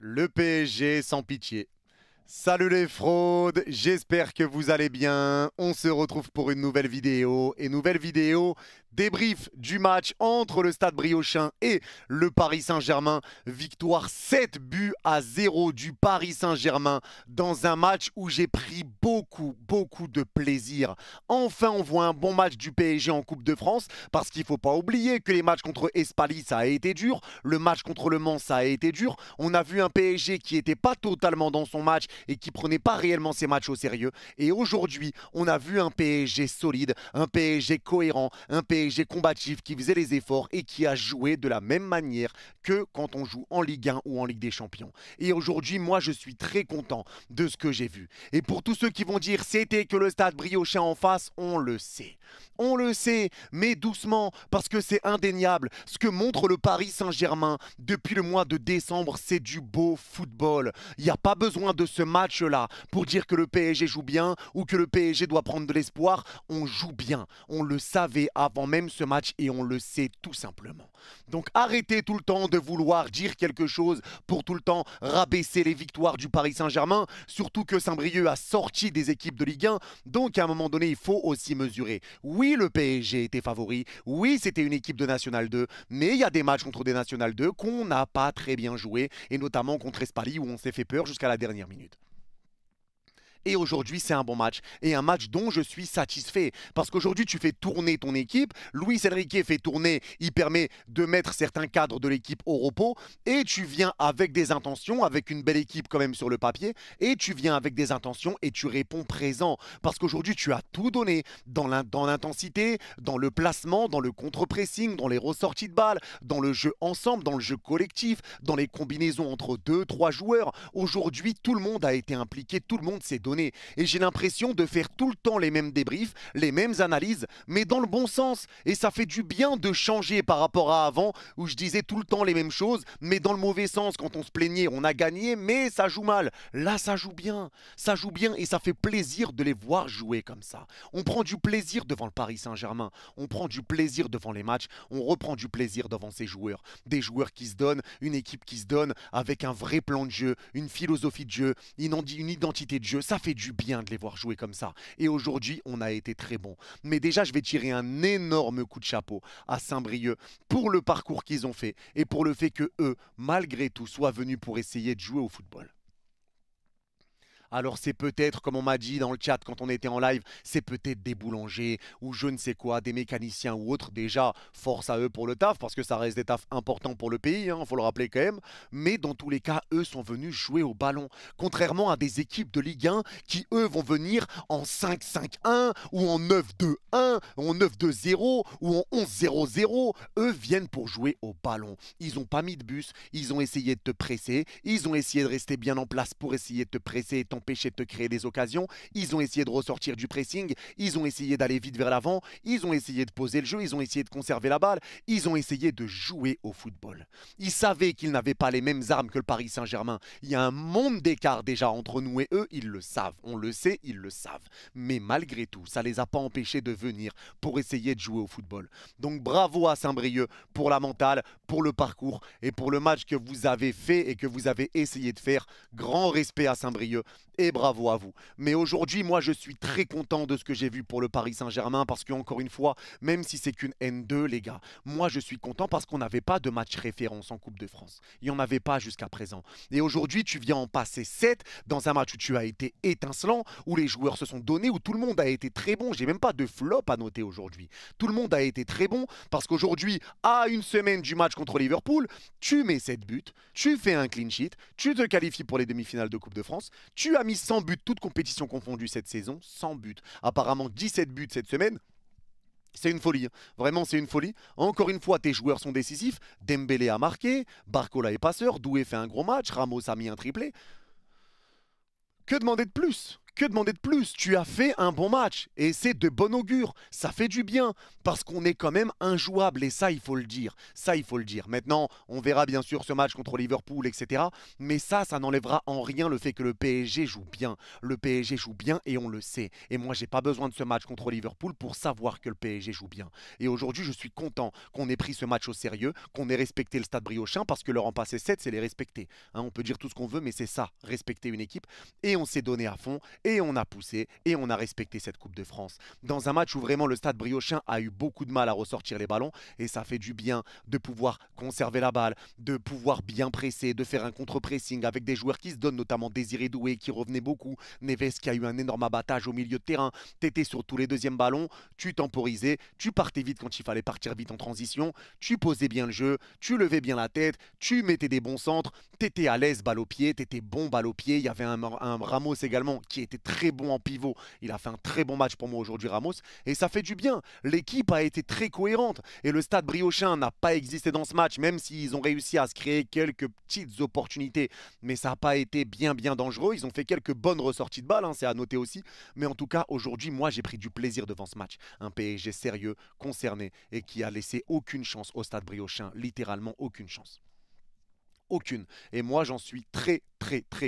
Le PSG sans pitié. Salut les fraudes, j'espère que vous allez bien. On se retrouve pour une nouvelle vidéo. Débrief du match entre le Stade Briochin et le Paris Saint-Germain. Victoire 7-0 du Paris Saint-Germain dans un match où j'ai pris beaucoup de plaisir. Enfin, on voit un bon match du PSG en Coupe de France parce qu'il ne faut pas oublier que les matchs contre Espali, ça a été dur. Le match contre Le Mans, ça a été dur. On a vu un PSG qui n'était pas totalement dans son match et qui prenait pas réellement ses matchs au sérieux. Et aujourd'hui, on a vu un PSG solide, un PSG cohérent, un PSG combatif qui faisait les efforts et qui a joué de la même manière que quand on joue en Ligue 1 ou en Ligue des Champions. Et aujourd'hui, moi, je suis très content de ce que j'ai vu. Et pour tous ceux qui vont dire c'était que le Stade Briochin en face, on le sait. On le sait, mais doucement, parce que c'est indéniable. Ce que montre le Paris Saint-Germain depuis le mois de décembre, c'est du beau football. Il n'y a pas besoin de ce match-là pour dire que le PSG joue bien ou que le PSG doit prendre de l'espoir. On joue bien. On le savait avant même ce match et on le sait tout simplement. Donc arrêtez tout le temps de vouloir dire quelque chose pour tout le temps rabaisser les victoires du Paris Saint-Germain, surtout que Saint-Brieuc a sorti des équipes de Ligue 1. Donc à un moment donné, il faut aussi mesurer. Oui, le PSG était favori. Oui, c'était une équipe de National 2. Mais il y a des matchs contre des National 2 qu'on n'a pas très bien joué. Et notamment contre Espali où on s'est fait peur jusqu'à la dernière minute. Et aujourd'hui, c'est un bon match. Et un match dont je suis satisfait. Parce qu'aujourd'hui, tu fais tourner ton équipe. Luis Enrique fait tourner. Il permet de mettre certains cadres de l'équipe au repos. Et tu viens avec des intentions, avec une belle équipe quand même sur le papier. Et tu viens avec des intentions et tu réponds présent. Parce qu'aujourd'hui, tu as tout donné dans l'intensité, dans le placement, dans le contre-pressing, dans les ressorties de balles, dans le jeu ensemble, dans le jeu collectif, dans les combinaisons entre 2, 3 joueurs. Aujourd'hui, tout le monde a été impliqué. Tout le monde s'est donné. Et j'ai l'impression de faire tout le temps les mêmes débriefs, les mêmes analyses, mais dans le bon sens. Et ça fait du bien de changer par rapport à avant, où je disais tout le temps les mêmes choses, mais dans le mauvais sens. Quand on se plaignait, on a gagné, mais ça joue mal. Là, ça joue bien. Ça joue bien et ça fait plaisir de les voir jouer comme ça. On prend du plaisir devant le Paris Saint-Germain. On prend du plaisir devant les matchs. On reprend du plaisir devant ces joueurs. Des joueurs qui se donnent, une équipe qui se donne avec un vrai plan de jeu, une philosophie de jeu, une identité de jeu. Ça fait du bien de les voir jouer comme ça. Et aujourd'hui, on a été très bon. Mais déjà, je vais tirer un énorme coup de chapeau à Saint-Brieuc pour le parcours qu'ils ont fait et pour le fait que eux, malgré tout, soient venus pour essayer de jouer au football. Alors c'est peut-être, comme on m'a dit dans le chat quand on était en live, c'est peut-être des boulangers ou je ne sais quoi, des mécaniciens ou autres. Déjà, force à eux pour le taf, parce que ça reste des tafs importants pour le pays, hein, faut le rappeler quand même. Mais dans tous les cas, eux sont venus jouer au ballon. Contrairement à des équipes de Ligue 1 qui, eux, vont venir en 5-5-1 ou en 9-2-1, ou en 9-2-0 ou en 11-0-0. Eux viennent pour jouer au ballon. Ils n'ont pas mis de bus, ils ont essayé de te presser, ils ont essayé de rester bien en place pour essayer de te presser et empêcher de te créer des occasions, ils ont essayé de ressortir du pressing, ils ont essayé d'aller vite vers l'avant, ils ont essayé de poser le jeu, ils ont essayé de conserver la balle, ils ont essayé de jouer au football. Ils savaient qu'ils n'avaient pas les mêmes armes que le Paris Saint-Germain. Il y a un monde d'écart déjà entre nous et eux, ils le savent, on le sait, ils le savent. Mais malgré tout, ça ne les a pas empêchés de venir pour essayer de jouer au football. Donc bravo à Saint-Brieuc pour la mentale, pour le parcours et pour le match que vous avez fait et que vous avez essayé de faire. Grand respect à Saint-Brieuc. Et bravo à vous. Mais aujourd'hui, moi, je suis très content de ce que j'ai vu pour le Paris Saint-Germain parce qu'encore une fois, même si c'est qu'une N2, les gars, moi, je suis content parce qu'on n'avait pas de match référence en Coupe de France. Il n'y en avait pas jusqu'à présent. Et aujourd'hui, tu viens en passer 7 dans un match où tu as été étincelant, où les joueurs se sont donnés, où tout le monde a été très bon. J'ai même pas de flop à noter aujourd'hui. Tout le monde a été très bon parce qu'aujourd'hui, à une semaine du match contre Liverpool, tu mets 7 buts, tu fais un clean sheet, tu te qualifies pour les demi-finales de Coupe de France, tu as mis 100 buts, toutes compétitions confondues cette saison, 100 buts. Apparemment 17 buts cette semaine. C'est une folie, hein. Vraiment c'est une folie. Encore une fois, tes joueurs sont décisifs. Dembélé a marqué, Barcola est passeur, Doué fait un gros match, Ramos a mis un triplé. Que demander de plus? Que demander de plus? Tu as fait un bon match et c'est de bon augure. Ça fait du bien parce qu'on est quand même injouable et ça, il faut le dire. Ça, il faut le dire. Maintenant, on verra bien sûr ce match contre Liverpool, etc. Mais ça n'enlèvera en rien le fait que le PSG joue bien. Le PSG joue bien et on le sait. Et moi, j'ai pas besoin de ce match contre Liverpool pour savoir que le PSG joue bien. Et aujourd'hui, je suis content qu'on ait pris ce match au sérieux, qu'on ait respecté le Stade Briochin parce que leur en passer 7, c'est les respecter. Hein, on peut dire tout ce qu'on veut, mais c'est ça, respecter une équipe. Et on s'est donné à fond. Et on a poussé et on a respecté cette Coupe de France. Dans un match où vraiment le Stade Briochin a eu beaucoup de mal à ressortir les ballons et ça fait du bien de pouvoir conserver la balle, de pouvoir bien presser, de faire un contre-pressing avec des joueurs qui se donnent, notamment Désiré Doué qui revenait beaucoup, Neves qui a eu un énorme abattage au milieu de terrain, t'étais sur tous les deuxièmes ballons, tu temporisais, tu partais vite quand il fallait partir vite en transition, tu posais bien le jeu, tu levais bien la tête, tu mettais des bons centres, t'étais à l'aise balle au pied, t'étais bon balle au pied, il y avait un Ramos également qui était très bon en pivot. Il a fait un très bon match pour moi aujourd'hui, Ramos. Et ça fait du bien. L'équipe a été très cohérente. Et le Stade Briochin n'a pas existé dans ce match, même s'ils ont réussi à se créer quelques petites opportunités. Mais ça n'a pas été bien dangereux. Ils ont fait quelques bonnes ressorties de balles, hein, c'est à noter aussi. Mais en tout cas, aujourd'hui, moi, j'ai pris du plaisir devant ce match. Un PSG sérieux, concerné et qui a laissé aucune chance au Stade Briochin. Littéralement aucune chance. Aucune. Et moi, j'en suis très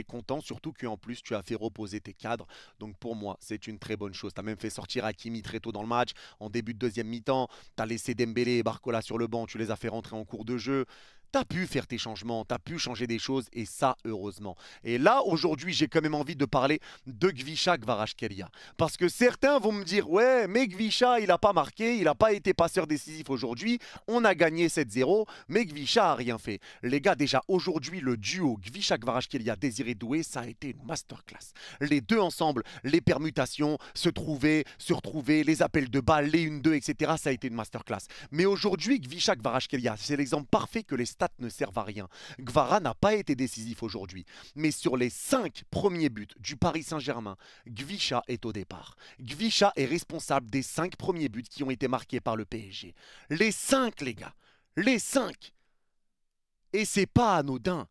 content, surtout qu'en plus, tu as fait reposer tes cadres. Donc pour moi, c'est une très bonne chose. Tu as même fait sortir Hakimi très tôt dans le match, en début de deuxième mi-temps. Tu as laissé Dembélé et Barcola sur le banc, tu les as fait rentrer en cours de jeu. Tu as pu faire tes changements, tu as pu changer des choses, et ça, heureusement. Et là, aujourd'hui, j'ai quand même envie de parler de Gvicha Kvaratskhelia. Parce que certains vont me dire, ouais, mais Gvicha, il n'a pas marqué, il n'a pas été passeur décisif aujourd'hui, on a gagné 7-0, mais Gvicha n'a rien fait. Les gars, déjà, aujourd'hui, le duo Gvicha Kvaratskhelia, Désiré Doué, ça a été une masterclass. Les deux ensemble, les permutations, se trouver, se retrouver, les appels de balles, les 1-2, etc., ça a été une masterclass. Mais aujourd'hui, Gvicha Kvaratskhelia, c'est l'exemple parfait que les stats ne servent à rien. Kvara n'a pas été décisif aujourd'hui. Mais sur les 5 premiers buts du Paris Saint-Germain, Gvicha est au départ. Gvicha est responsable des 5 premiers buts qui ont été marqués par le PSG. Les 5, les gars. Les 5. Et c'est pas anodin,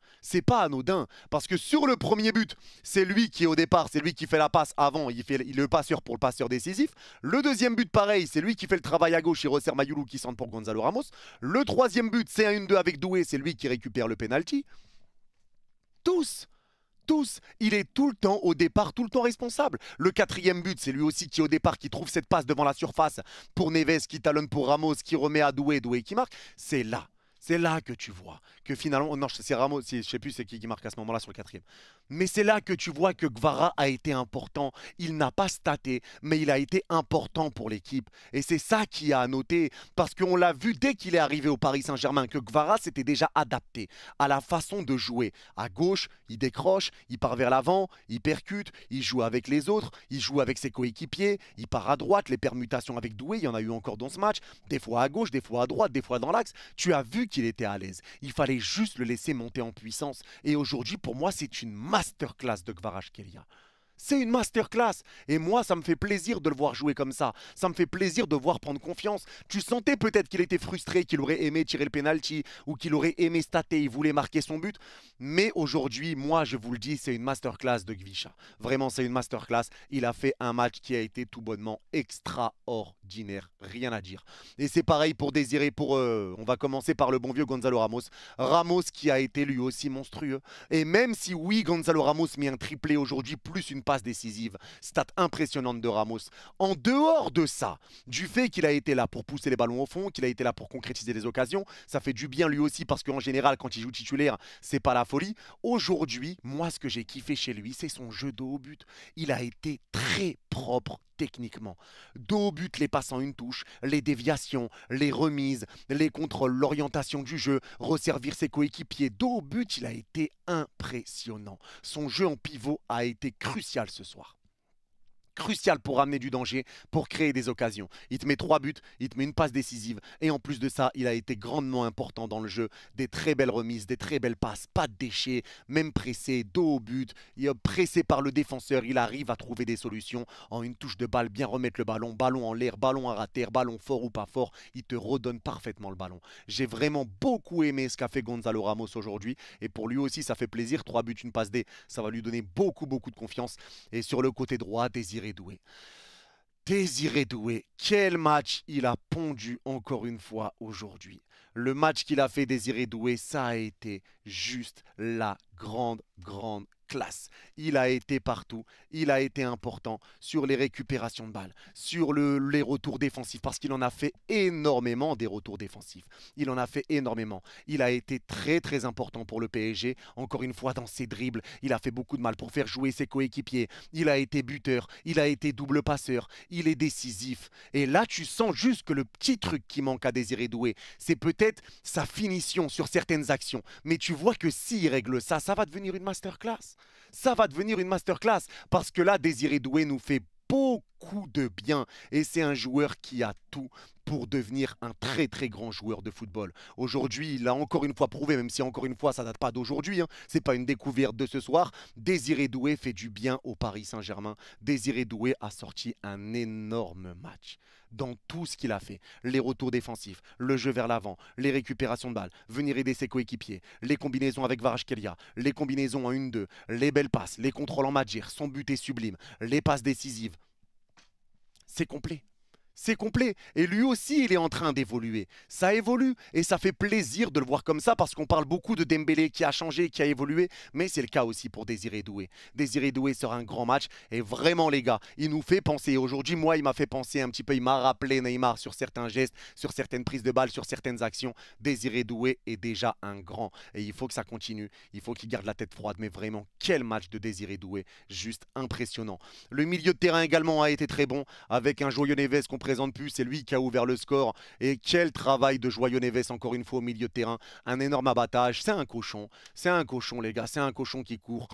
parce que sur le premier but, c'est lui qui est au départ, c'est lui qui fait la passe avant, il est le passeur pour le passeur décisif. Le deuxième but, pareil, c'est lui qui fait le travail à gauche, il resserre Mayulu qui centre pour Gonzalo Ramos. Le troisième but, c'est un 1-2 avec Doué, c'est lui qui récupère le penalty. Tous, il est tout le temps au départ, tout le temps responsable. Le quatrième but, c'est lui aussi qui au départ qui trouve cette passe devant la surface pour Neves, qui talonne pour Ramos, qui remet à Doué, Doué qui marque. C'est là que tu vois que finalement, non, c'est Ramos, je ne sais plus c'est qui marque à ce moment-là sur le quatrième. Mais c'est là que tu vois que Kvara a été important. Il n'a pas staté, mais il a été important pour l'équipe. Et c'est ça qui a à noter, parce qu'on l'a vu dès qu'il est arrivé au Paris Saint-Germain, que Kvara s'était déjà adapté à la façon de jouer. À gauche, il décroche, il part vers l'avant, il percute, il joue avec les autres, il joue avec ses coéquipiers, il part à droite, les permutations avec Doué, il y en a eu encore dans ce match, des fois à gauche, des fois à droite, des fois dans l'axe. Tu as vu qu'il était à l'aise. Il fallait juste le laisser monter en puissance. Et aujourd'hui, pour moi, c'est une masterclass de Kvaratskhelia. C'est une masterclass. Et moi, ça me fait plaisir de le voir jouer comme ça. Ça me fait plaisir de voir prendre confiance. Tu sentais peut-être qu'il était frustré, qu'il aurait aimé tirer le penalty ou qu'il aurait aimé stater, il voulait marquer son but. Mais aujourd'hui, moi, je vous le dis, c'est une masterclass de Gvicha. Vraiment, c'est une masterclass. Il a fait un match qui a été tout bonnement extraordinaire. Rien à dire. Et c'est pareil pour Désiré, on va commencer par le bon vieux Gonzalo Ramos. Ramos qui a été lui aussi monstrueux. Et même si oui, Gonzalo Ramos met un triplé aujourd'hui, plus une passe décisive, stat impressionnante de Ramos. En dehors de ça, du fait qu'il a été là pour pousser les ballons au fond, qu'il a été là pour concrétiser les occasions, ça fait du bien lui aussi parce qu'en général, quand il joue titulaire, c'est pas la folie. Aujourd'hui, moi, ce que j'ai kiffé chez lui, c'est son jeu dos au but. Il a été très propre techniquement. Dos au but, les passes en une touche, les déviations, les remises, les contrôles, l'orientation du jeu, resservir ses coéquipiers. Dos au but, il a été impressionnant. Son jeu en pivot a été crucial ce soir. crucial pour amener du danger, pour créer des occasions. Il te met 3 buts, il te met une passe décisive. Et en plus de ça, il a été grandement important dans le jeu. Des très belles remises, des très belles passes, pas de déchets, même pressé, dos au but. Il est pressé par le défenseur, il arrive à trouver des solutions. En une touche de balle, bien remettre le ballon, ballon en l'air, ballon à rater, ballon fort ou pas fort. Il te redonne parfaitement le ballon. J'ai vraiment beaucoup aimé ce qu'a fait Gonzalo Ramos aujourd'hui. Et pour lui aussi, ça fait plaisir. 3 buts, une passe D, ça va lui donner beaucoup de confiance. Et sur le côté droit, Désiré Doué. Désiré Doué, quel match il a pondu encore une fois aujourd'hui. Le match qu'il a fait Désiré Doué, ça a été juste la grande classe. Il a été partout, il a été important sur les récupérations de balles, sur les retours défensifs, parce qu'il en a fait énormément des retours défensifs. Il en a fait énormément. Il a été très important pour le PSG. Encore une fois, dans ses dribbles, il a fait beaucoup de mal pour faire jouer ses coéquipiers. Il a été buteur, il a été double passeur, il est décisif. Et là, tu sens juste que le petit truc qui manque à Désiré Doué, c'est peut-être sa finition sur certaines actions. Mais tu vois que s'il règle ça, ça va devenir une masterclass. Ça va devenir une masterclass parce que là, Désiré Doué nous fait beaucoup de bien et c'est un joueur qui a tout pour devenir un très grand joueur de football. Aujourd'hui, il a encore une fois prouvé, même si encore une fois ça date pas d'aujourd'hui, hein, c'est pas une découverte de ce soir. Désiré Doué fait du bien au Paris Saint-Germain. Désiré Doué a sorti un énorme match dans tout ce qu'il a fait. Les retours défensifs, le jeu vers l'avant, les récupérations de balles, venir aider ses coéquipiers, les combinaisons avec Kvaratskhelia, les combinaisons en 1-2, les belles passes, les contrôles en Madjir, son but est sublime, les passes décisives. C'est complet. C'est complet. Et lui aussi, il est en train d'évoluer. Ça évolue et ça fait plaisir de le voir comme ça parce qu'on parle beaucoup de Dembélé qui a changé, qui a évolué. Mais c'est le cas aussi pour Désiré Doué. Désiré Doué sera un grand match. Et vraiment, les gars, il nous fait penser. Aujourd'hui, moi, il m'a fait penser un petit peu. Il m'a rappelé Neymar sur certains gestes, sur certaines prises de balles, sur certaines actions. Désiré Doué est déjà un grand. Et il faut que ça continue. Il faut qu'il garde la tête froide. Mais vraiment, quel match de Désiré Doué. Juste impressionnant. Le milieu de terrain également a été très bon avec un Joyeux Neves qu'on présente plus, c'est lui qui a ouvert le score. Et quel travail de Joyeux Neves encore une fois au milieu de terrain. Un énorme abattage, c'est un cochon les gars, c'est un cochon qui court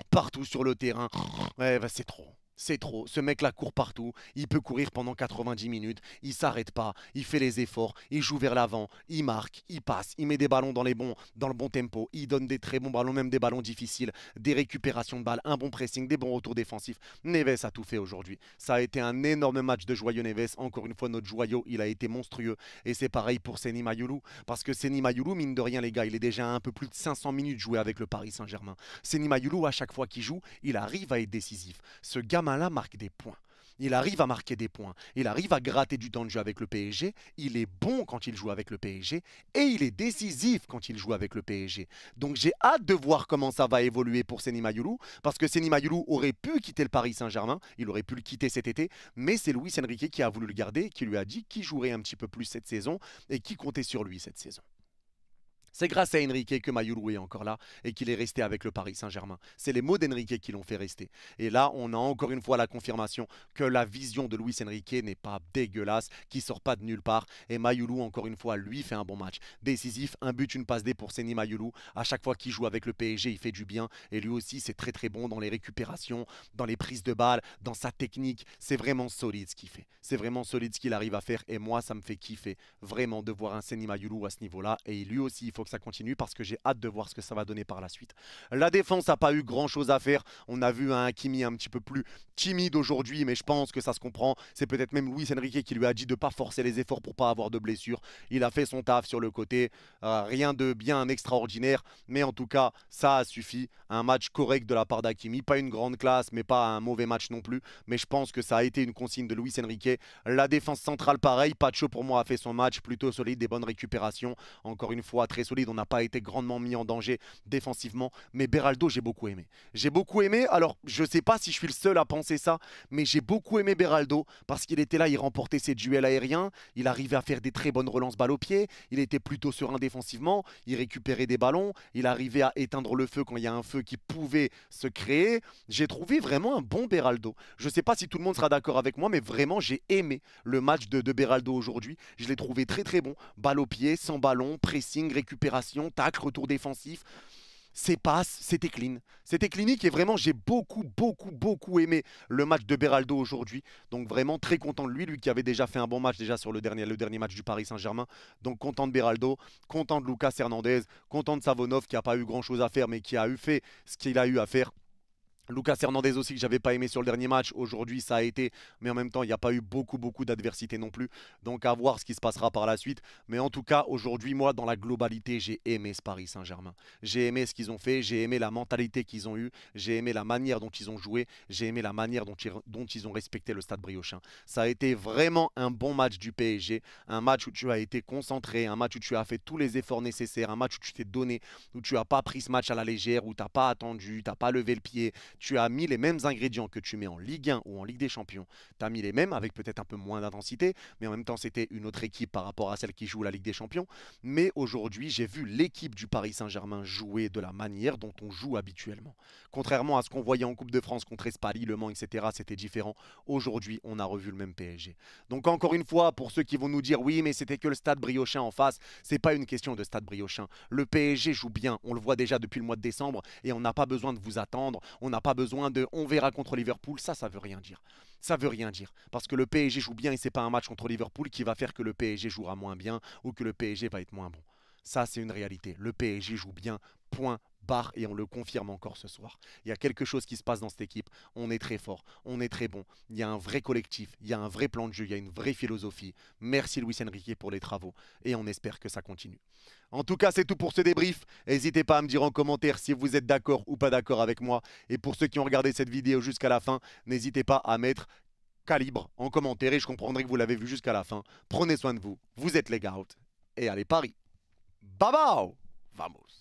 partout sur le terrain. Ouais, bah, c'est trop. C'est trop. Ce mec-là court partout. Il peut courir pendant 90 minutes. Il s'arrête pas. Il fait les efforts. Il joue vers l'avant. Il marque. Il passe. Il met des ballons dans le bon tempo. Il donne des très bons ballons, même des ballons difficiles. Des récupérations de balles. Un bon pressing. Des bons retours défensifs. Neves a tout fait aujourd'hui. Ça a été un énorme match de Joyeux Neves. Encore une fois, notre joyau, il a été monstrueux. Et c'est pareil pour Seny Mayulu. Parce que Seny Mayulu, mine de rien, les gars, il est déjà à un peu plus de 500 minutes joué avec le Paris Saint-Germain. Seny Mayulu, à chaque fois qu'il joue, il arrive à être décisif. Ce gamin-là marque des points. Il arrive à marquer des points. Il arrive à gratter du temps de jeu avec le PSG. Il est bon quand il joue avec le PSG. Et il est décisif quand il joue avec le PSG. Donc j'ai hâte de voir comment ça va évoluer pour Seny Mayulu. Parce que Seny Mayulu aurait pu quitter le Paris Saint-Germain. Il aurait pu le quitter cet été. Mais c'est Luis Enrique qui a voulu le garder. Qui lui a dit qu'il jouerait un petit peu plus cette saison. Et qui comptait sur lui cette saison. C'est grâce à Enrique que Mayulu est encore là et qu'il est resté avec le Paris Saint-Germain. C'est les mots d'Enrique qui l'ont fait rester. Et là, on a encore une fois la confirmation que la vision de Luis Enrique n'est pas dégueulasse, qui ne sort pas de nulle part. Et Mayulu, encore une fois, lui fait un bon match. Décisif, un but, une passe D pour Seny Mayulu. À chaque fois qu'il joue avec le PSG, il fait du bien. Et lui aussi, c'est très bon dans les récupérations, dans les prises de balles, dans sa technique. C'est vraiment solide ce qu'il fait. C'est vraiment solide ce qu'il arrive à faire. Et moi, ça me fait kiffer vraiment de voir un Seny Mayulu à ce niveau-là. Et lui aussi, il faut que ça continue parce que j'ai hâte de voir ce que ça va donner par la suite. La défense n'a pas eu grand chose à faire. On a vu un Hakimi un petit peu plus timide aujourd'hui, mais je pense que ça se comprend. C'est peut-être même Luis Enrique qui lui a dit de ne pas forcer les efforts pour ne pas avoir de blessures. Il a fait son taf sur le côté. Rien de bien extraordinaire, mais en tout cas, ça a suffi. Un match correct de la part d'Hakimi. Pas une grande classe, mais pas un mauvais match non plus. Mais je pense que ça a été une consigne de Luis Enrique. La défense centrale, pareil. Pacho, pour moi, a fait son match plutôt solide, des bonnes récupérations. Encore une fois, très solide. On n'a pas été grandement mis en danger défensivement. Mais Beraldo, j'ai beaucoup aimé. J'ai beaucoup aimé. Alors, je ne sais pas si je suis le seul à penser ça, mais j'ai beaucoup aimé Beraldo parce qu'il était là, il remportait ses duels aériens. Il arrivait à faire des très bonnes relances balles au pied. Il était plutôt serein défensivement. Il récupérait des ballons. Il arrivait à éteindre le feu quand il y a un feu qui pouvait se créer. J'ai trouvé vraiment un bon Beraldo. Je ne sais pas si tout le monde sera d'accord avec moi, mais vraiment, j'ai aimé le match de Beraldo aujourd'hui. Je l'ai trouvé très bon. Balle au pied, sans ballon, pressing, récupération, tacle, retour défensif. Ses passes, c'était clean. C'était clinique et vraiment, j'ai beaucoup aimé le match de Beraldo aujourd'hui. Donc vraiment très content de lui, lui qui avait déjà fait un bon match déjà sur le dernier match du Paris Saint-Germain. Donc content de Beraldo, content de Lucas Hernandez, content de Savonov qui n'a pas eu grand-chose à faire mais qui a eu fait ce qu'il a eu à faire. Lucas Hernandez aussi que j'avais pas aimé sur le dernier match. Aujourd'hui, ça a été, mais en même temps, il n'y a pas eu beaucoup d'adversité non plus. Donc à voir ce qui se passera par la suite. Mais en tout cas, aujourd'hui, moi, dans la globalité, j'ai aimé ce Paris Saint-Germain. J'ai aimé ce qu'ils ont fait, j'ai aimé la mentalité qu'ils ont eue, j'ai aimé la manière dont ils ont joué, j'ai aimé la manière dont ils ont respecté le Stade Briochin. Ça a été vraiment un bon match du PSG, un match où tu as été concentré, un match où tu as fait tous les efforts nécessaires, un match où tu t'es donné, où tu n'as pas pris ce match à la légère, où tu n'as pas attendu, tu n'as pas levé le pied. Tu as mis les mêmes ingrédients que tu mets en Ligue 1 ou en Ligue des Champions. Tu as mis les mêmes avec peut-être un peu moins d'intensité, mais en même temps, c'était une autre équipe par rapport à celle qui joue la Ligue des Champions. Mais aujourd'hui, j'ai vu l'équipe du Paris Saint-Germain jouer de la manière dont on joue habituellement. Contrairement à ce qu'on voyait en Coupe de France contre Espali, Le Mans, etc., c'était différent. Aujourd'hui, on a revu le même PSG. Donc encore une fois, pour ceux qui vont nous dire oui, mais c'était que le Stade Briochin en face, c'est pas une question de Stade Briochin. Le PSG joue bien, on le voit déjà depuis le mois de décembre et on n'a pas besoin de vous attendre, on n'a pas besoin de on verra contre Liverpool, ça veut rien dire. Ça veut rien dire. Parce que le PSG joue bien et c'est pas un match contre Liverpool qui va faire que le PSG jouera moins bien ou que le PSG va être moins bon. Ça, c'est une réalité. Le PSG joue bien, point barre, et on le confirme encore ce soir. Il y a quelque chose qui se passe dans cette équipe. On est très fort, on est très bon. Il y a un vrai collectif, il y a un vrai plan de jeu, il y a une vraie philosophie. Merci Luis Enrique pour les travaux et on espère que ça continue. En tout cas, c'est tout pour ce débrief. N'hésitez pas à me dire en commentaire si vous êtes d'accord ou pas d'accord avec moi. Et pour ceux qui ont regardé cette vidéo jusqu'à la fin, n'hésitez pas à mettre calibre en commentaire et je comprendrai que vous l'avez vu jusqu'à la fin. Prenez soin de vous, vous êtes les gars. Et allez Paris. Bye bye. Vamos.